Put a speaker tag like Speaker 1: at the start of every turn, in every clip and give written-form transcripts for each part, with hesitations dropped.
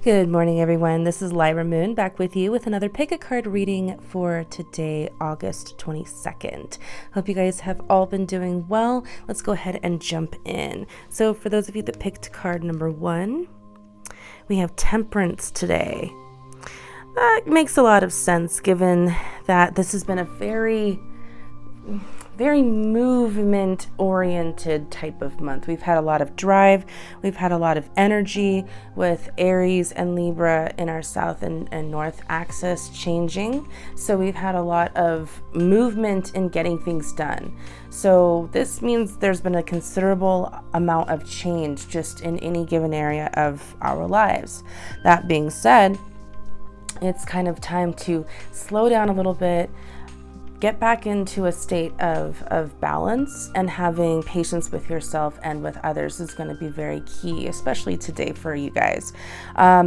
Speaker 1: Good morning, everyone. This is Lyra Moon back with you with another pick a card reading for today, August 22nd. Hope you guys have all been doing well. Let's go ahead and jump in. So for those of you that picked card number 1, we have Temperance today. That makes a lot of sense given that this has been a very movement oriented type of month. We've had a lot of drive, we've had a lot of energy with Aries and Libra in our south and north axis changing. So we've had a lot of movement in getting things done. So this means there's been a considerable amount of change just in any given area of our lives. That being said, it's kind of time to slow down a little bit, get back into a state of balance, and having patience with yourself and with others is going to be very key, especially today for you guys.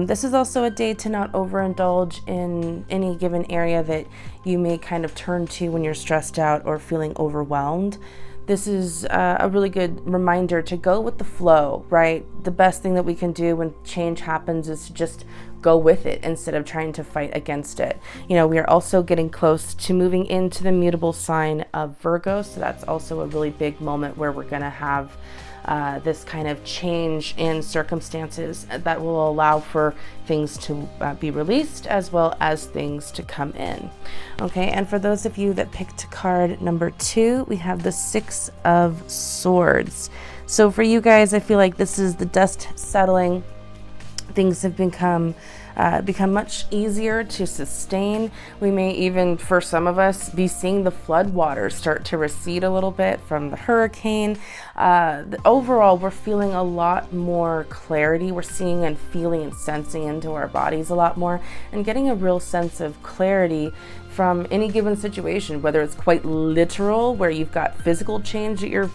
Speaker 1: This is also a day to not overindulge in any given area that you may kind of turn to when you're stressed out or feeling overwhelmed. This is a really good reminder to go with the flow, right? The best thing that we can do when change happens is to just go with it instead of trying to fight against it. You know, we are also getting close to moving into the mutable sign of Virgo, so that's also a really big moment where we're going to have this kind of change in circumstances that will allow for things to be released as well as things to come in. Okay, and for those of you that picked card number 2, we have the 6 of Swords. So for you guys, I feel like this is the dust settling. Things have become much easier to sustain. We may even, for some of us, be seeing the flood waters start to recede a little bit from the hurricane. Overall, we're feeling a lot more clarity. We're seeing and feeling and sensing into our bodies a lot more and getting a real sense of clarity from any given situation, whether it's quite literal, where you've got physical change that you're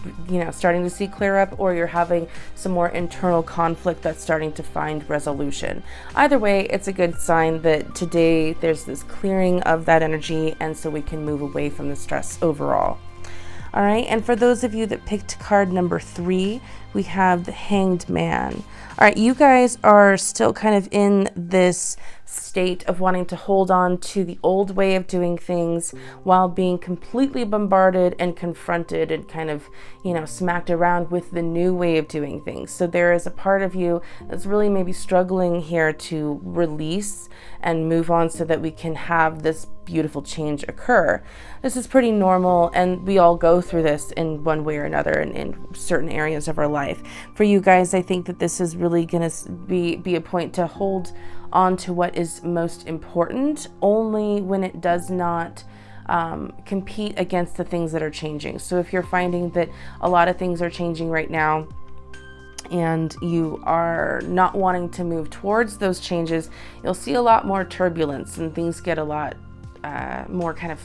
Speaker 1: starting to see clear up, or you're having some more internal conflict that's starting to find resolution. Either way, it's a good sign that today there's this clearing of that energy, and so we can move away from the stress overall. All right, and for those of you that picked card number 3, we have the Hanged Man. All right, you guys are still kind of in this state of wanting to hold on to the old way of doing things while being completely bombarded and confronted and kind of, smacked around with the new way of doing things. So there is a part of you that's really maybe struggling here to release and move on so that we can have this beautiful change occur. This is pretty normal, and we all go through this in one way or another in certain areas of our life. For you guys, I think that this is really going to be a point to hold on to what is most important, only when it does not compete against the things that are changing. So if you're finding that a lot of things are changing right now and you are not wanting to move towards those changes, you'll see a lot more turbulence and things get a lot more kind of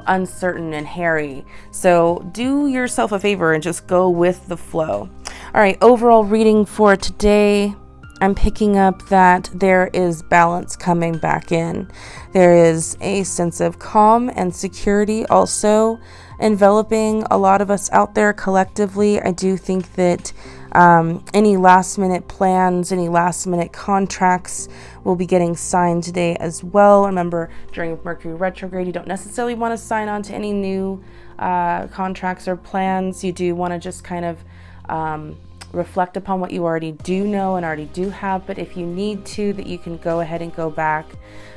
Speaker 1: uncertain and hairy. So do yourself a favor and just go with the flow. All right, overall reading for today, I'm picking up that there is balance coming back in. There is a sense of calm and security also enveloping a lot of us out there collectively. I do think that any last minute plans, any last minute contracts will be getting signed today as well. Remember, during Mercury retrograde, you don't necessarily want to sign on to any new contracts or plans. You do want to just kind of reflect upon what you already do know and already do have, but if you need to, that you can go ahead and go back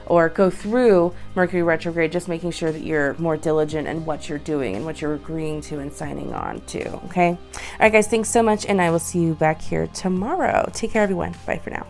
Speaker 1: or go through Mercury retrograde, just making sure that you're more diligent in what you're doing and what you're agreeing to and signing on to. Okay. All right, guys, thanks so much, and I will see you back here tomorrow. Take care, everyone. Bye for now.